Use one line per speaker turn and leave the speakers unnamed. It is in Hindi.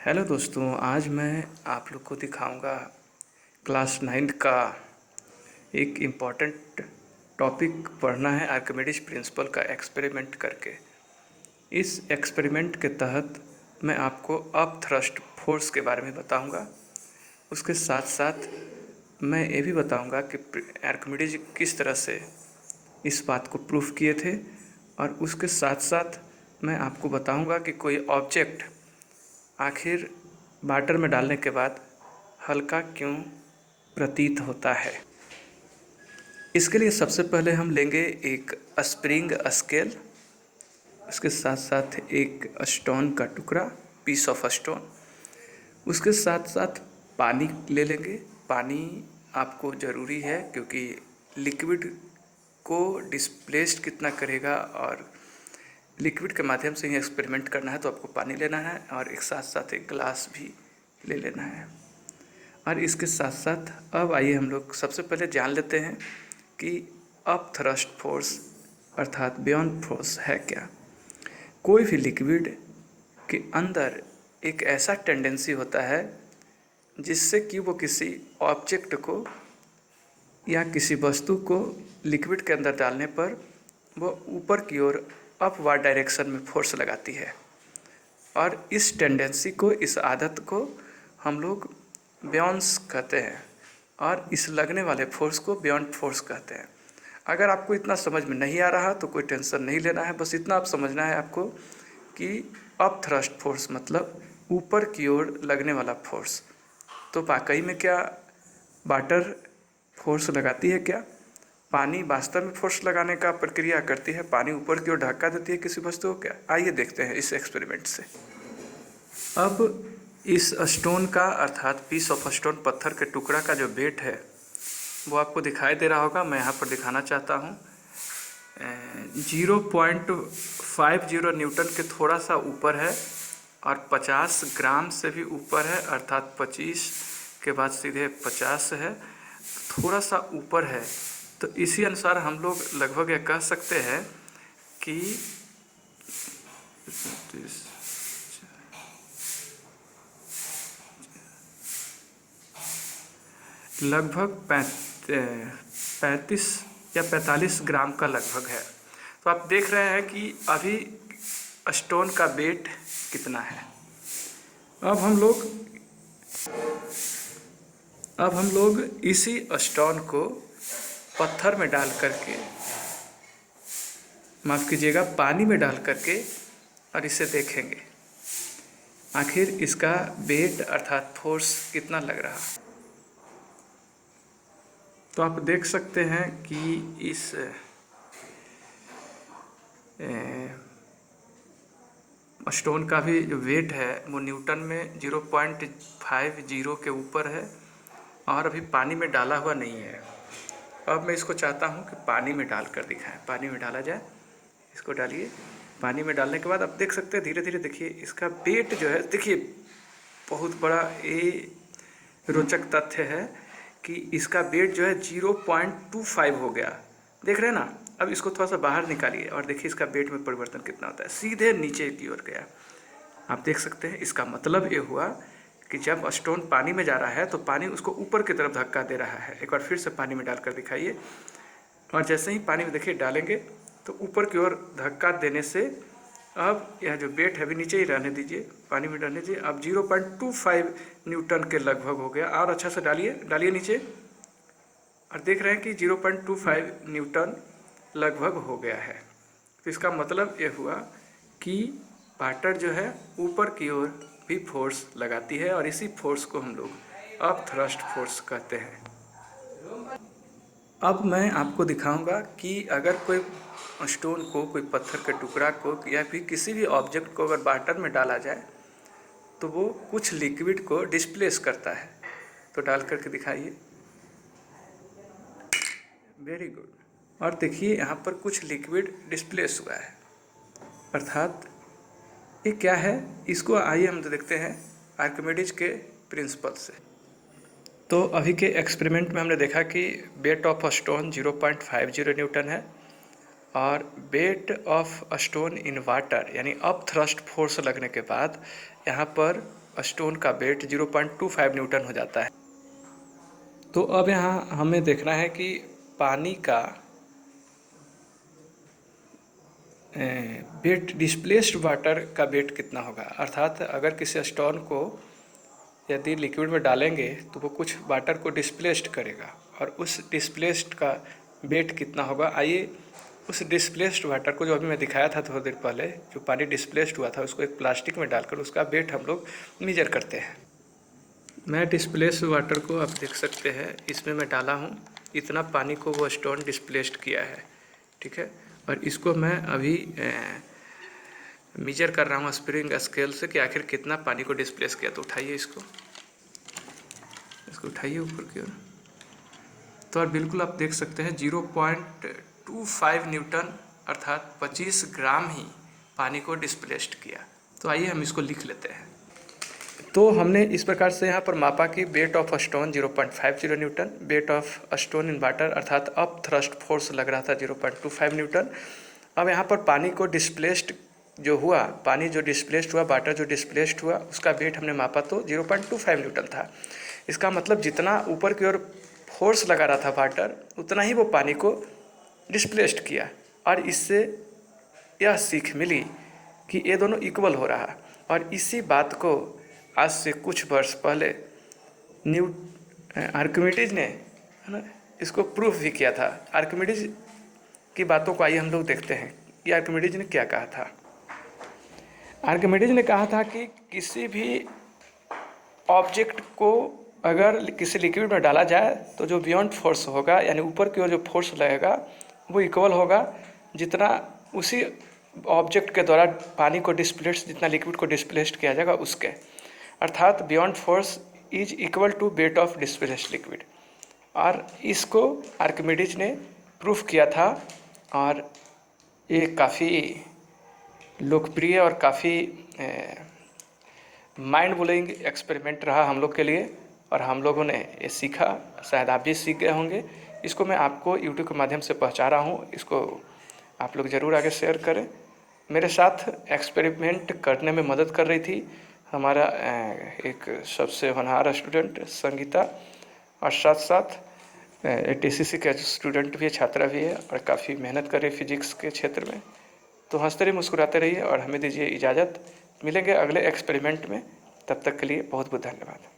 हेलो दोस्तों, आज मैं आप लोग को दिखाऊंगा क्लास 9 का एक इम्पॉर्टेंट टॉपिक पढ़ना है आर्किमिडीज प्रिंसिपल का एक्सपेरिमेंट करके। इस एक्सपेरिमेंट के तहत मैं आपको अपथ्रस्ट फोर्स के बारे में बताऊंगा। उसके साथ साथ मैं ये भी बताऊंगा कि आर्किमिडीज किस तरह से इस बात को प्रूफ किए थे, और उसके साथ साथ मैं आपको बताऊंगा कि कोई ऑब्जेक्ट आखिर वाटर में डालने के बाद हल्का क्यों प्रतीत होता है। इसके लिए सबसे पहले हम लेंगे एक स्प्रिंग स्केल, उसके साथ साथ एक स्टोन का टुकड़ा, पीस ऑफ स्टोन। उसके साथ साथ पानी ले लेंगे। पानी आपको ज़रूरी है क्योंकि लिक्विड को डिस्प्लेस्ड कितना करेगा और लिक्विड के माध्यम से ही एक्सपेरिमेंट करना है, तो आपको पानी लेना है और एक साथ साथ एक ग्लास भी ले लेना है। और इसके साथ साथ अब आइए हम लोग सबसे पहले जान लेते हैं कि अपथ्रस्ट फोर्स अर्थात बियॉन्ड फोर्स है क्या। कोई भी लिक्विड के अंदर एक ऐसा टेंडेंसी होता है जिससे कि वो किसी ऑब्जेक्ट को या किसी वस्तु को लिक्विड के अंदर डालने पर वो ऊपर की ओर अपवर्ड डायरेक्शन में फोर्स लगाती है। और इस टेंडेंसी को, इस आदत को हम लोग बियॉन्ड्स कहते हैं, और इस लगने वाले फोर्स को बियॉन्ड फोर्स कहते हैं। अगर आपको इतना समझ में नहीं आ रहा तो कोई टेंशन नहीं लेना है, बस इतना आप समझना है आपको कि अपथ्रस्ट फोर्स मतलब ऊपर की ओर लगने वाला फोर्स। तो वाकई में क्या वाटर फोर्स लगाती है क्या? पानी वास्तव में फोर्स लगाने का प्रक्रिया करती है? पानी ऊपर की ओर धक्का देती है किसी वस्तु को क्या? आइए देखते हैं इस एक्सपेरिमेंट से। अब इस स्टोन का अर्थात पीस ऑफ स्टोन, पत्थर के टुकड़ा का जो वेट है वो आपको दिखाई दे रहा होगा। मैं यहाँ पर दिखाना चाहता हूँ 0.50 न्यूटन के थोड़ा सा ऊपर है और 50 ग्राम से भी ऊपर है, अर्थात 25 के बाद सीधे 50 है, थोड़ा सा ऊपर है। तो इसी अनुसार हम लोग लगभग यह कह सकते हैं कि लगभग 35 या 45 ग्राम का लगभग है। तो आप देख रहे हैं कि अभी स्टोन का वेट कितना है। अब हम लोग इसी स्टोन को पत्थर में डाल करके, माफ़ कीजिएगा, पानी में डाल करके और इसे देखेंगे आखिर इसका वेट अर्थात फोर्स कितना लग रहा। तो आप देख सकते हैं कि इस स्टोन का भी जो वेट है वो न्यूटन में 0.50 के ऊपर है और अभी पानी में डाला हुआ नहीं है। अब मैं इसको चाहता हूँ कि पानी में डाल कर दिखाएं। पानी में डाला जाए, इसको डालिए। पानी में डालने के बाद आप देख सकते हैं धीरे धीरे, देखिए इसका वेट जो है, देखिए बहुत बड़ा ये रोचक तथ्य है कि इसका वेट जो है 0.25 हो गया। देख रहे हैं ना। अब इसको थोड़ा सा बाहर निकालिए और देखिए इसका वेट में परिवर्तन कितना होता है, सीधे नीचे की ओर गया। आप देख सकते हैं। इसका मतलब ये हुआ कि जब स्टोन पानी में जा रहा है तो पानी उसको ऊपर की तरफ धक्का दे रहा है। एक बार फिर से पानी में डालकर दिखाइए, और जैसे ही पानी में देखिए डालेंगे तो ऊपर की ओर धक्का देने से अब यह जो वेट है अभी नीचे ही रहने दीजिए, पानी में डालने दीजिए। अब 0.25 न्यूटन के लगभग हो गया। और अच्छा से डालिए नीचे, और देख रहे हैं कि 0.25 न्यूटन लगभग हो गया है। तो इसका मतलब ये हुआ कि वाटर जो है ऊपर की ओर भी फोर्स लगाती है, और इसी फोर्स को हम लोग अपथ्रस्ट फोर्स कहते हैं। अब मैं आपको दिखाऊंगा कि अगर कोई स्टोन को, कोई पत्थर के टुकड़ा को या फिर किसी भी ऑब्जेक्ट को अगर वाटर में डाला जाए तो वो कुछ लिक्विड को डिस्प्लेस करता है। तो डाल करके दिखाइए। Very good. और देखिए यहाँ पर कुछ लिक्विड डिस्प्लेस हुआ है, अर्थात ये क्या है, इसको आइए हम देखते हैं आर्किमिडीज के प्रिंसिपल से। तो अभी के एक्सपेरिमेंट में हमने देखा कि वेट ऑफ स्टोन 0.50 न्यूटन है, और weight of stone in water यानी अपथ्रस्ट फोर्स लगने के बाद यहाँ पर स्टोन का वेट 0.25 न्यूटन हो जाता है। तो अब यहाँ हमें देखना है कि पानी का वेट, डिस्प्लेस्ड वाटर का वेट कितना होगा। अर्थात अगर किसी स्टोन को यदि लिक्विड में डालेंगे तो वो कुछ वाटर को डिस्प्लेस्ड करेगा, और उस डिस्प्लेस्ड का वेट कितना होगा। आइए उस डिस्प्लेस्ड वाटर को, जो अभी मैं दिखाया था थोड़ी देर पहले, जो पानी डिस्प्लेस्ड हुआ था, उसको एक प्लास्टिक में डालकर उसका वेट हम लोग मेजर करते हैं। मैं डिस्प्लेस्ड वाटर को आप देख सकते हैं, इसमें मैं डाला हूँ, इतना पानी को वो स्टोन डिस्प्लेस्ड किया है, ठीक है। और इसको मैं अभी मेजर कर रहा हूँ स्प्रिंग स्केल से कि आखिर कितना पानी को डिस्प्लेस किया। तो उठाइए इसको उठाइए ऊपर की ओर। तो और बिल्कुल आप देख सकते हैं 0.25 न्यूटन अर्थात 25 ग्राम ही पानी को डिस्प्लेस्ड किया। तो आइए हम इसको लिख लेते हैं। तो हमने इस प्रकार से यहाँ पर मापा कि weight of stone 0.50 Newton, weight of stone in water अर्थात अप थ्रस्ट फोर्स लग रहा था 0.25 न्यूटन। अब यहाँ पर पानी को डिस्प्लेस्ड जो हुआ, पानी जो डिस्प्लेस्ड हुआ, वाटर जो डिस्प्लेस्ड हुआ, उसका वेट हमने मापा तो 0.25 न्यूटन था। इसका मतलब जितना ऊपर की ओर फोर्स लगा रहा था वाटर, उतना ही वो पानी को डिस्प्लेस्ड किया। और इससे यह सीख मिली कि ये दोनों इक्वल हो रहा। और इसी बात को आज से कुछ वर्ष पहले आर्किमिडीज ने, है ना, इसको प्रूफ भी किया था। आर्किमिडीज की बातों को आइए हम लोग देखते हैं कि आर्किमिडीज ने क्या कहा था। आर्किमिडीज ने कहा था कि किसी भी ऑब्जेक्ट को अगर किसी लिक्विड में डाला जाए तो जो बियॉन्ड फोर्स होगा, यानी ऊपर की ओर जो फोर्स लगेगा, वो इक्वल होगा जितना उसी ऑब्जेक्ट के द्वारा पानी को डिस्प्लेस्ड, जितना लिक्विड को डिस्प्लेस्ड किया जाएगा उसके, अर्थात buoyant force is equal to weight of displaced liquid. और इसको आर्किमिडीज ने प्रूफ किया था। और ये काफ़ी लोकप्रिय और काफ़ी माइंड ब्लोइंग एक्सपेरिमेंट रहा हम लोग के लिए, और हम लोगों ने ये सीखा। शायद आप भी सीख गए होंगे। इसको मैं आपको यूट्यूब के माध्यम से पहुंचा रहा हूं, इसको आप लोग ज़रूर आगे शेयर करें। मेरे साथ एक्सपेरिमेंट करने में मदद कर रही थी हमारा एक सबसे होनहार स्टूडेंट संगीता, और साथ साथ टीसीसी के स्टूडेंट भी है, छात्रा भी है, और काफ़ी मेहनत कर रही है फिजिक्स के क्षेत्र में। तो हंसते रहिए, मुस्कुराते रहिए, और हमें दीजिए इजाज़त। मिलेंगे अगले एक्सपेरिमेंट में, तब तक के लिए बहुत बहुत धन्यवाद।